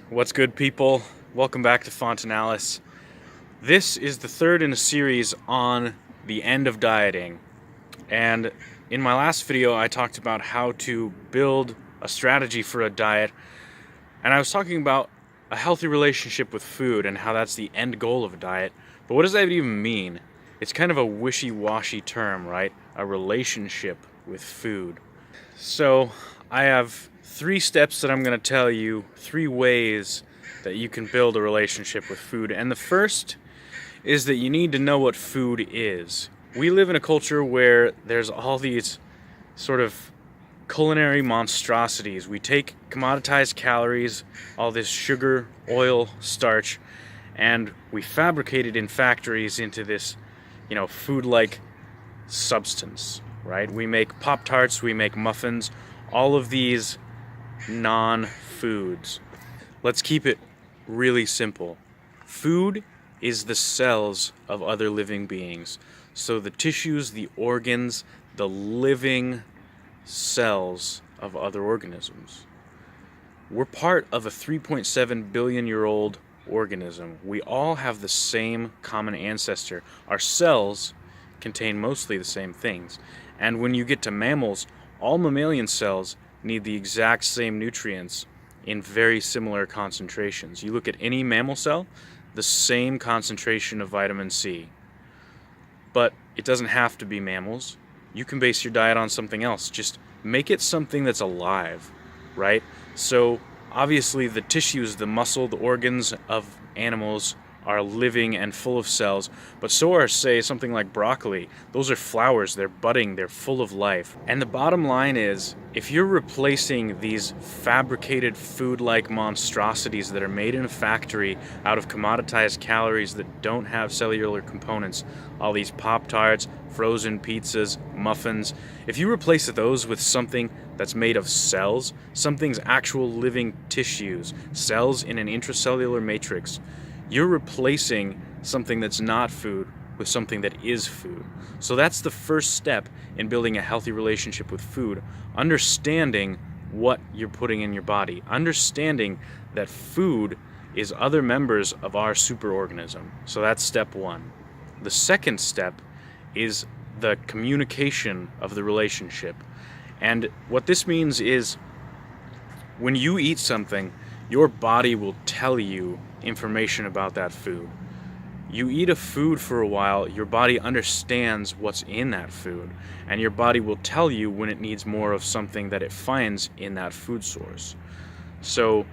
What's good, people? Welcome back to Fontanalis. This is the third in a series on the end of dieting. And in my last video, I talked about how to build a strategy for a diet. And I was talking about a healthy relationship with food and how that's the end goal of a diet. But what does that even mean? It's kind of a wishy-washy term, right? A relationship with food. So I have 3 steps that I'm going to tell you, 3 ways that you can build a relationship with food. And the first is that you need to know what food is. We live in a culture where there's all these sort of culinary monstrosities. We take commoditized calories, all this sugar, oil, starch, and we fabricate it in factories into this, food-like substance, right? We make Pop-Tarts, we make muffins, all of these non-foods. Let's keep it really simple. Food is the cells of other living beings. So the tissues, the organs, the living cells of other organisms. We're part of a 3.7 billion year old organism. We all have the same common ancestor. Our cells contain mostly the same things. And when you get to mammals, all mammalian cells need the exact same nutrients in very similar concentrations. You look at any mammal cell, the same concentration of vitamin C. But it doesn't have to be mammals. You can base your diet on something else. Just make it something that's alive, right? So obviously the tissues, the muscle, the organs of animals are living and full of cells, but so are, say, something like broccoli. Those are flowers, they're budding, they're full of life. And the bottom line is, if you're replacing these fabricated food-like monstrosities that are made in a factory out of commoditized calories that don't have cellular components, all these Pop-Tarts, frozen pizzas, muffins, if you replace those with something that's made of cells, something's actual living tissues, cells in an intracellular matrix, you're replacing something that's not food with something that is food. So that's the first step in building a healthy relationship with food. Understanding what you're putting in your body. Understanding that food is other members of our superorganism. So that's step 1. The second step is the communication of the relationship. And what this means is when you eat something, your body will tell you information about that food. You eat a food for a while, your body understands what's in that food, and your body will tell you when it needs more of something that it finds in that food source. So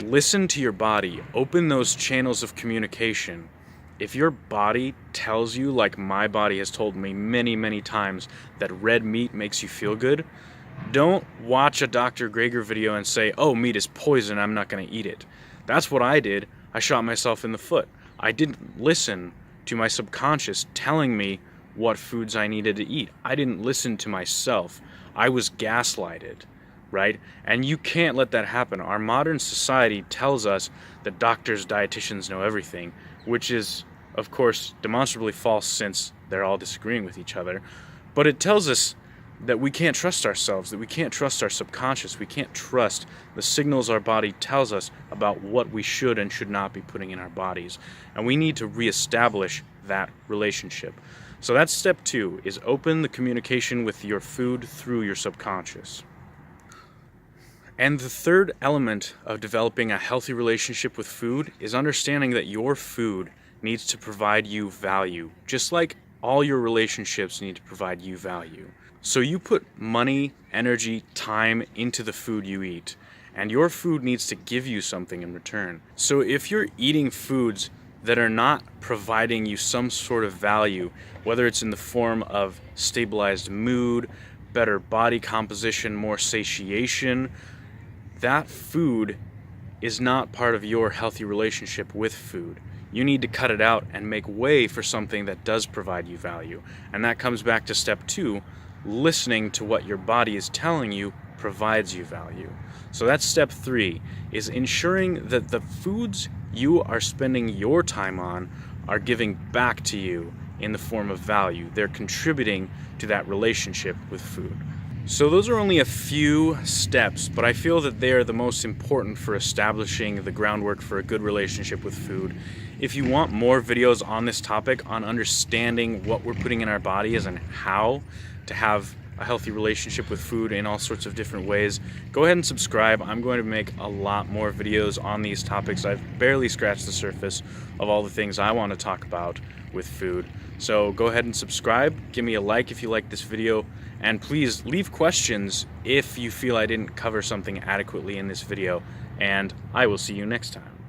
listen to your body, open those channels of communication. If your body tells you, like my body has told me many, many times, that red meat makes you feel good, don't watch a Dr. Greger video and say, oh, meat is poison, I'm not going to eat it. That's what I did. I shot myself in the foot. I didn't listen to my subconscious telling me what foods I needed to eat. I didn't listen to myself. I was gaslighted, right? And you can't let that happen. Our modern society tells us that doctors, dietitians know everything, which is, of course, demonstrably false since they're all disagreeing with each other. But it tells us that we can't trust ourselves, that we can't trust our subconscious, we can't trust the signals our body tells us about what we should and should not be putting in our bodies. And we need to reestablish that relationship. So that's step 2, is open the communication with your food through your subconscious. And the third element of developing a healthy relationship with food is understanding that your food needs to provide you value, just like all your relationships need to provide you value. So you put money, energy, time into the food you eat, and your food needs to give you something in return. So if you're eating foods that are not providing you some sort of value, whether it's in the form of stabilized mood, better body composition, more satiation, that food is not part of your healthy relationship with food. You need to cut it out and make way for something that does provide you value. And that comes back to step 2, listening to what your body is telling you provides you value. So that's step 3, is ensuring that the foods you are spending your time on are giving back to you in the form of value. They're contributing to that relationship with food. So those are only a few steps, but I feel that they are the most important for establishing the groundwork for a good relationship with food. If you want more videos on this topic, on understanding what we're putting in our bodies and how to have a healthy relationship with food in all sorts of different ways, go ahead and subscribe. I'm going to make a lot more videos on these topics. I've barely scratched the surface of all the things I want to talk about with food. So go ahead and subscribe, give me a like if you like this video, and please leave questions if you feel I didn't cover something adequately in this video, and I will see you next time.